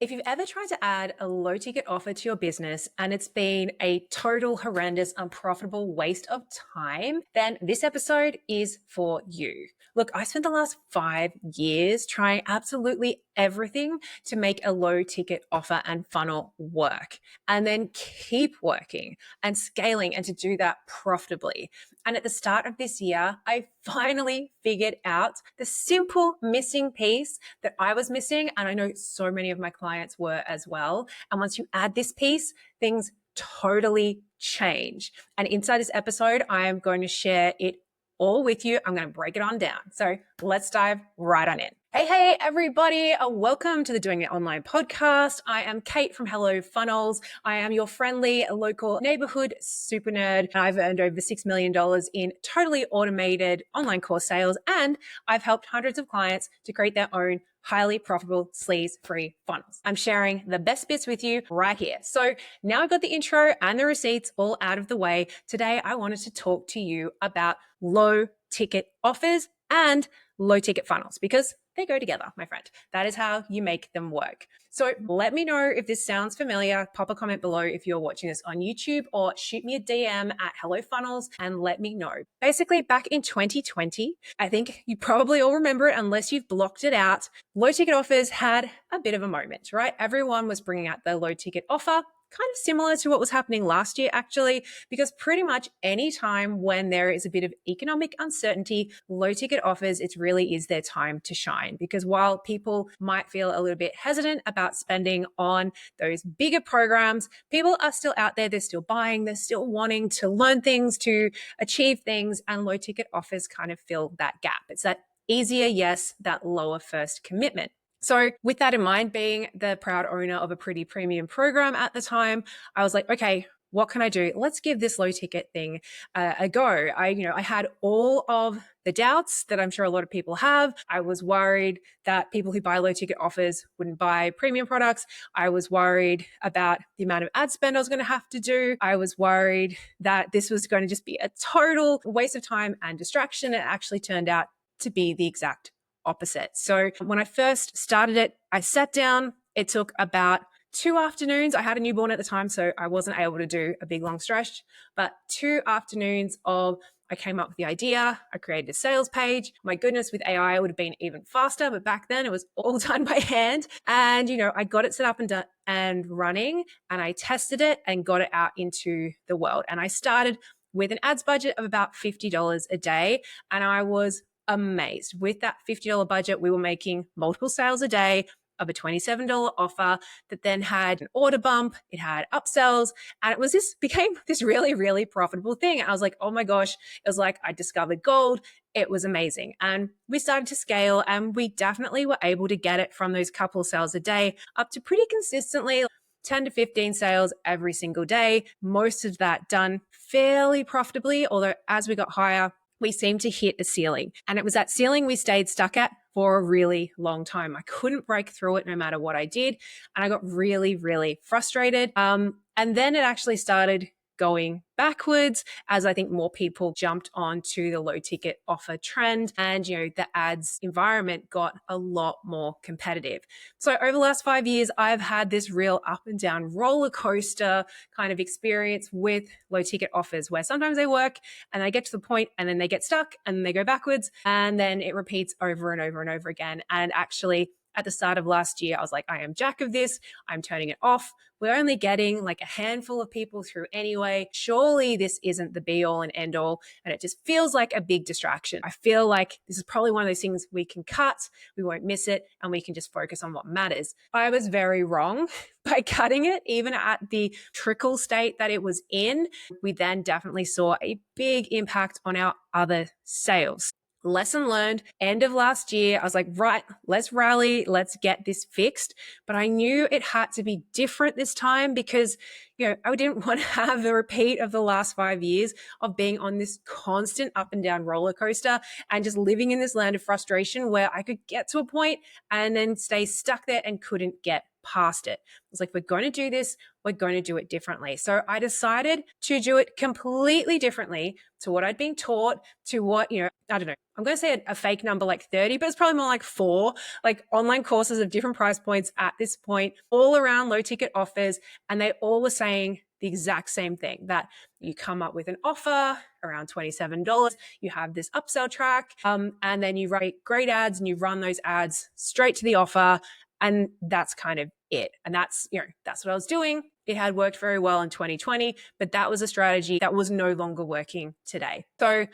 If you've ever tried to add a low ticket offer to your business and it's been a total horrendous, unprofitable waste of time, then this episode is for you. Look, I spent the last 5 years trying absolutely everything to make a low ticket offer and funnel work, and then keep working and scaling and to do that profitably. And at the start of this year, I finally figured out the simple missing piece that I was missing. And I know so many of my clients were as well. And once you add this piece, things totally change. And inside this episode, I am going to share it all with you. I'm going to break it on down. So let's dive right on in. Hey, everybody. Welcome to the Doing It Online podcast. I am Kate from Hello Funnels. I am your friendly local neighborhood super nerd. I've earned over $6 million in totally automated online course sales, and I've helped hundreds of clients to create their own highly profitable sleaze-free funnels. I'm sharing the best bits with you right here. So now I've got the intro and the receipts all out of the way. Today, I wanted to talk to you about low ticket offers and low ticket funnels because they go together, my friend. That is how you make them work. So let me know if this sounds familiar. Pop a comment below if you're watching this on YouTube, or shoot me a DM at Hello Funnels and let me know. Basically, back in 2020, I think you probably all remember it unless you've blocked it out. Low ticket offers had a bit of a moment, right? Everyone was bringing out the low ticket offer. Kind of similar to what was happening last year, actually, because pretty much any time when there is a bit of economic uncertainty, low ticket offers, it really is their time to shine. Because while people might feel a little bit hesitant about spending on those bigger programs, people are still out there, they're still buying, they're still wanting to learn things, to achieve things, and low ticket offers kind of fill that gap. It's that easier yes, that lower first commitment. So with that in mind, being the proud owner of a pretty premium program at the time, I was like, okay, what can I do? Let's give this low ticket thing a go. I had all of the doubts that I'm sure a lot of people have. I was worried that people who buy low ticket offers wouldn't buy premium products. I was worried about the amount of ad spend I was going to have to do. I was worried that this was going to just be a total waste of time and distraction. It actually turned out to be the exact opposite. So when I first started it, I sat down. It took about 2 afternoons. I had a newborn at the time, so I wasn't able to do a big long stretch, but 2 afternoons of I came up with the idea. I created a sales page. My goodness, with AI, it would have been even faster, but back then it was all done by hand. And, I got it set up and done and running, and I tested it and got it out into the world. And I started with an ads budget of about $50 a day, and I was amazed. With that $50 budget, we were making multiple sales a day of a $27 offer that then had an order bump, it had upsells, and became this really, really profitable thing. I was like, oh my gosh, it was like I discovered gold. It was amazing. And we started to scale, and we definitely were able to get it from those couple sales a day up to pretty consistently 10 to 15 sales every single day. Most of that done fairly profitably, although as we got higher, we seemed to hit a ceiling. And it was that ceiling we stayed stuck at for a really long time. I couldn't break through it no matter what I did. And I got really, really frustrated. And then it actually started going backwards as I think more people jumped onto the low ticket offer trend, and the ads environment got a lot more competitive. So over the last 5 years, I've had this real up and down roller coaster kind of experience with low ticket offers, where sometimes they work and they get to the point and then they get stuck and then they go backwards, and then it repeats over and over and over again. And actually, at the start of last year, I was like, I am jack of this. I'm turning it off. We're only getting like a handful of people through anyway. Surely this isn't the be all and end all. And it just feels like a big distraction. I feel like this is probably one of those things we can cut, we won't miss it, and we can just focus on what matters. I was very wrong by cutting it, even at the trickle state that it was in. We then definitely saw a big impact on our other sales. Lesson learned, end of last year, I was like, right, let's rally, let's get this fixed. But I knew it had to be different this time because, I didn't want to have a repeat of the last 5 years of being on this constant up and down roller coaster and just living in this land of frustration where I could get to a point and then stay stuck there and couldn't get past it. I was like, we're going to do this. We're going to do it differently. So I decided to do it completely differently to what I'd been taught, to what, I don't know, I'm going to say a fake number like 30, but it's probably more like 4 like online courses of different price points at this point, all around low ticket offers. And they all were saying the exact same thing, that you come up with an offer around $27, you have this upsell track, and then you write great ads and you run those ads straight to the offer. And that's kind of it. And that's, that's what I was doing. It had worked very well in 2020, but that was a strategy that was no longer working today. So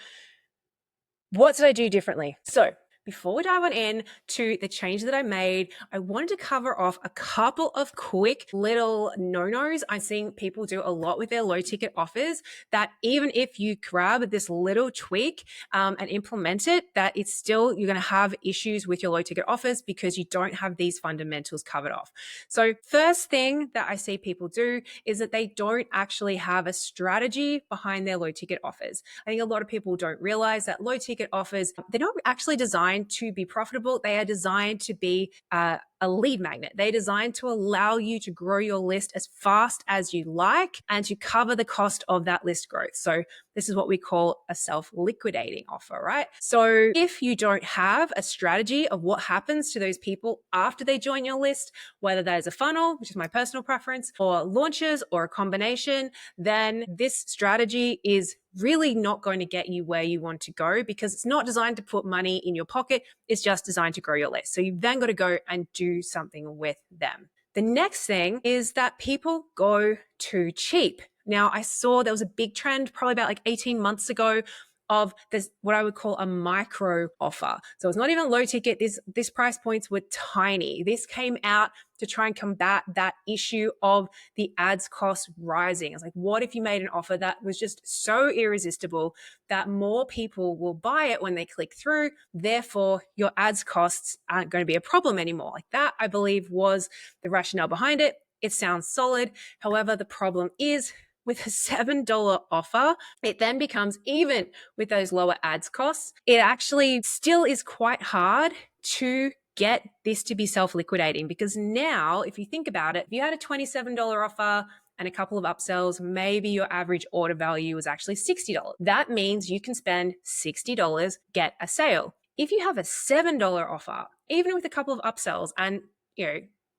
what did I do differently? So before we dive on in to the change that I made, I wanted to cover off a couple of quick little no-nos I'm seeing people do a lot with their low ticket offers, that even if you grab this little tweak and implement it, that it's still, you're going to have issues with your low ticket offers because you don't have these fundamentals covered off. So first thing that I see people do is that they don't actually have a strategy behind their low ticket offers. I think a lot of people don't realize that low ticket offers, they're not actually designed to be profitable. They are designed to be a lead magnet. They're designed to allow you to grow your list as fast as you like and to cover the cost of that list growth. So this is what we call a self-liquidating offer, right? So if you don't have a strategy of what happens to those people after they join your list, whether that is a funnel, which is my personal preference, or launches, or a combination, then this strategy is really not going to get you where you want to go, because it's not designed to put money in your pocket. It's just designed to grow your list. So you've then got to go and do something with them. The next thing is that people go too cheap. Now, I saw there was a big trend probably about like 18 months ago of this, what I would call a micro offer. So it's not even low ticket. This price points were tiny. This came out to try and combat that issue of the ads cost rising. It's like, what if you made an offer that was just so irresistible that more people will buy it when they click through? Therefore, your ads costs aren't going to be a problem anymore. Like that, I believe, was the rationale behind it. It sounds solid. However, the problem is, with a $7 offer, it then becomes, even with those lower ads costs, it actually still is quite hard to get this to be self-liquidating, because now, if you think about it, if you had a $27 offer and a couple of upsells, maybe your average order value was actually $60. That means you can spend $60, get a sale. If you have a $7 offer, even with a couple of upsells, and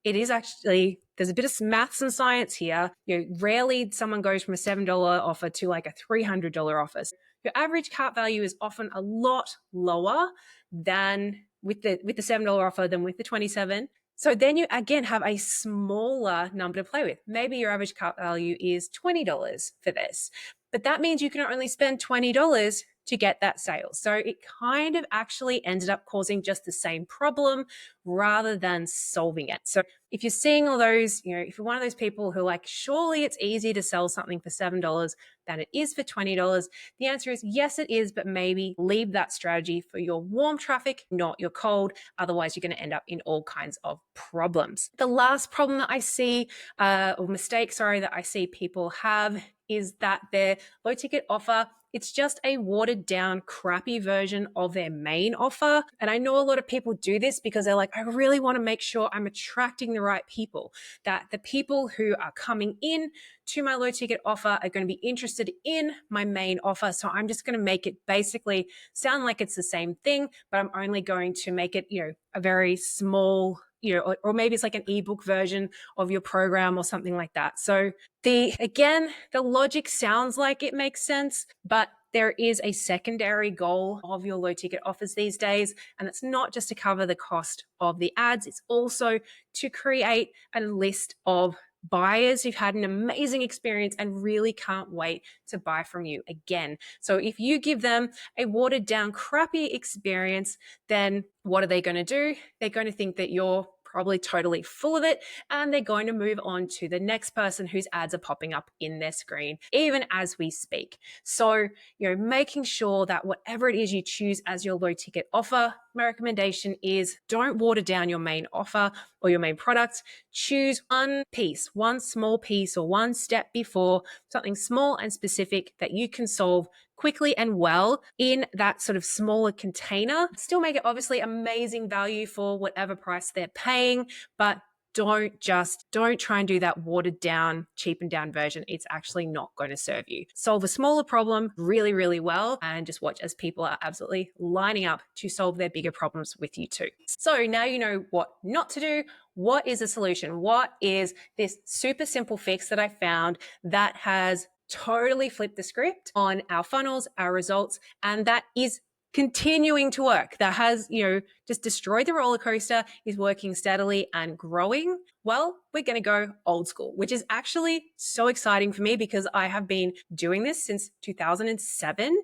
it is actually, there's a bit of maths and science here. Rarely someone goes from a $7 offer to like a $300 offer. So your average cart value is often a lot lower than with the $7 offer than with the 27. So then you again have a smaller number to play with. Maybe your average cart value is $20 for this, but that means you can only spend $20 to get that sale. So it kind of actually ended up causing just the same problem rather than solving it. So if you're seeing all those, if you're one of those people who are like, surely it's easier to sell something for $7 than it is for $20, the answer is yes, it is, but maybe leave that strategy for your warm traffic, not your cold. Otherwise, you're going to end up in all kinds of problems. The last problem that I see, or mistake, that I see people have, is that their low ticket offer, it's just a watered down, crappy version of their main offer. And I know a lot of people do this because they're like, I really want to make sure I'm attracting the right people, that the people who are coming in to my low ticket offer are going to be interested in my main offer. So I'm just going to make it basically sound like it's the same thing, but I'm only going to make it, a very small, or maybe it's like an ebook version of your program or something like that. So the logic sounds like it makes sense, but there is a secondary goal of your low ticket offers these days. And it's not just to cover the cost of the ads. It's also to create a list of buyers who've had an amazing experience and really can't wait to buy from you again. So if you give them a watered down, crappy experience, then what are they going to do? They're going to think that you're probably totally full of it, and they're going to move on to the next person whose ads are popping up in their screen, even as we speak. So, making sure that whatever it is you choose as your low ticket offer, my recommendation is don't water down your main offer or your main product. Choose one piece, one small piece, or one step before, something small and specific that you can solve quickly and well in that sort of smaller container. Still make it obviously amazing value for whatever price they're paying, but don't try and do that watered down, cheapened down version. It's actually not going to serve you. Solve a smaller problem really, really well, and just watch as people are absolutely lining up to solve their bigger problems with you too. So now you know what not to do. What is a solution? What is this super simple fix that I found that has totally flipped the script on our funnels, our results, and that is continuing to work, that has, just destroyed the roller coaster, is working steadily and growing? Well, we're going to go old school, which is actually so exciting for me because I have been doing this since 2007.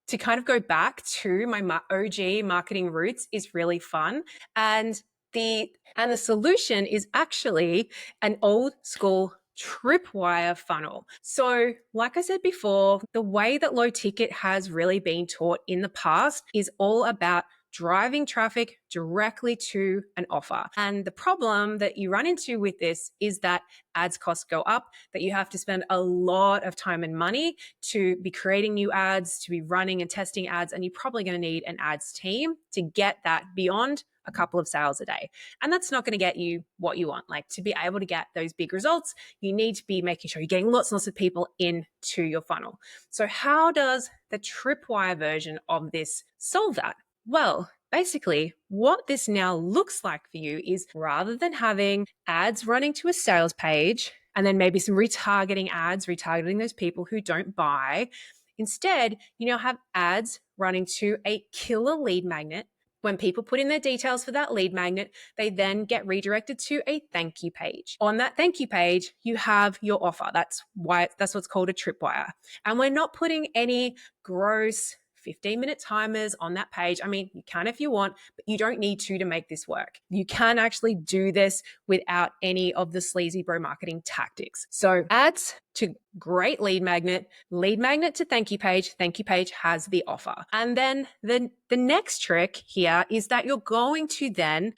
To kind of go back to my OG marketing roots is really fun. And the solution is actually an old school tripwire funnel. So, like I said before, the way that low ticket has really been taught in the past is all about driving traffic directly to an offer. And the problem that you run into with this is that ads costs go up, that you have to spend a lot of time and money to be creating new ads, to be running and testing ads, and you're probably going to need an ads team to get that beyond a couple of sales a day. And that's not going to get you what you want. Like, to be able to get those big results, you need to be making sure you're getting lots and lots of people into your funnel. So how does the tripwire version of this solve that? Well, basically, what this now looks like for you is, rather than having ads running to a sales page and then maybe some retargeting ads, retargeting those people who don't buy, instead, you now have ads running to a killer lead magnet. When people put in their details for that lead magnet, they then get redirected to a thank you page. On that thank you page, you have your offer. That's what's called a tripwire. And we're not putting any gross 15-minute timers on that page. I mean, you can if you want, but you don't need to make this work. You can actually do this without any of the sleazy bro marketing tactics. So ads to great lead magnet to thank you page has the offer. And then the next trick here is that you're going to then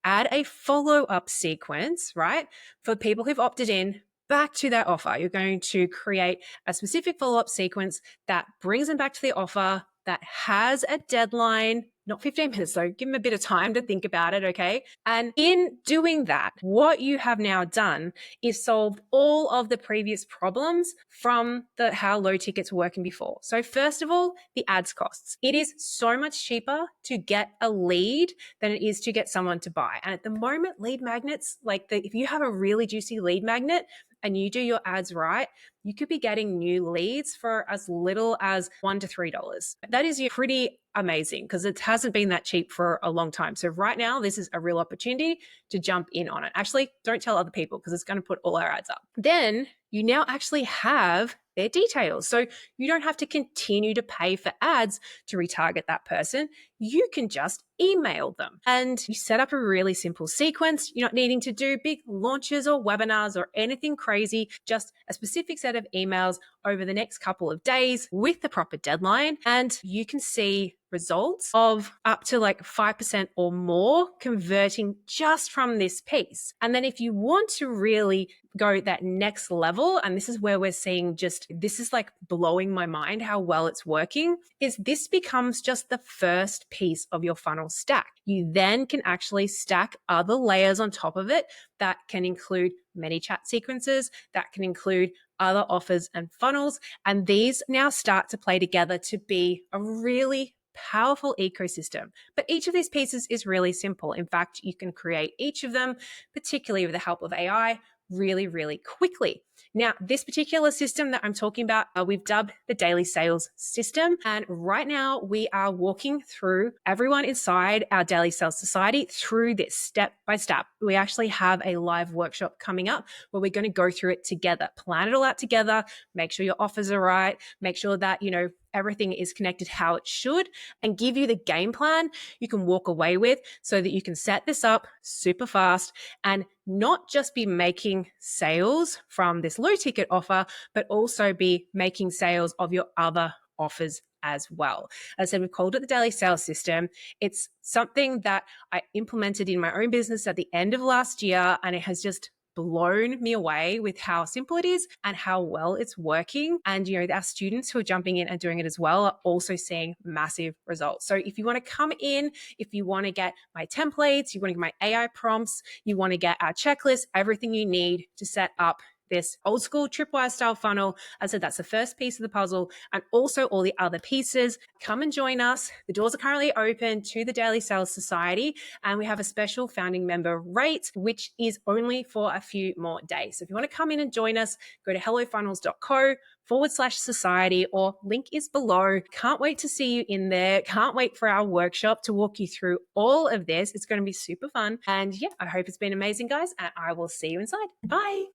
add a follow-up sequence, right? For people who've opted in back to that offer. You're going to create a specific follow-up sequence that brings them back to the offer, that has a deadline, not 15 minutes though, give them a bit of time to think about it, okay? And in doing that, what you have now done is solved all of the previous problems from how low tickets were working before. So first of all, the ads costs. It is so much cheaper to get a lead than it is to get someone to buy. And at the moment, lead magnets, if you have a really juicy lead magnet and you do your ads right, you could be getting new leads for as little as $1 to $3. That is pretty amazing because it hasn't been that cheap for a long time. So right now, this is a real opportunity to jump in on it. Actually, don't tell other people because it's going to put all our ads up. Then you now actually have their details. So you don't have to continue to pay for ads to retarget that person. You can just email them and you set up a really simple sequence. You're not needing to do big launches or webinars or anything crazy, just a specific set of emails over the next couple of days with the proper deadline. And you can see results of up to 5% or more converting just from this piece. And then if you want to really go that next level, and this is where we're seeing this is blowing my mind how well it's working, is this becomes just the first piece of your funnel stack. You then can actually stack other layers on top of it that can include many chat sequences, that can include other offers and funnels. And these now start to play together to be a really powerful ecosystem. But each of these pieces is really simple. In fact, you can create each of them, particularly with the help of AI, really, really quickly. Now, this particular system that I'm talking about, we've dubbed the daily sales system. And right now we are walking through everyone inside our daily sales society through this step by step. We actually have a live workshop coming up where we're going to go through it together, plan it all out together, make sure your offers are right, make sure that, everything is connected how it should, and give you the game plan you can walk away with so that you can set this up super fast and not just be making sales from this low ticket offer, but also be making sales of your other offers as well. As I said, we've called it the daily sales system. It's something that I implemented in my own business at the end of last year, and it has just blown me away with how simple it is and how well it's working. And, our students who are jumping in and doing it as well are also seeing massive results. So if you want to come in, if you want to get my templates, you want to get my AI prompts, you want to get our checklist, everything you need to set up this old school tripwire style funnel. I said that's the first piece of the puzzle, and also all the other pieces. Come and join us. The doors are currently open to the Daily Sales Society, and we have a special founding member rate, which is only for a few more days. So if you want to come in and join us, go to hellofunnels.co/society, or link is below. Can't wait to see you in there. Can't wait for our workshop to walk you through all of this. It's going to be super fun. And yeah, I hope it's been amazing, guys, and I will see you inside. Bye.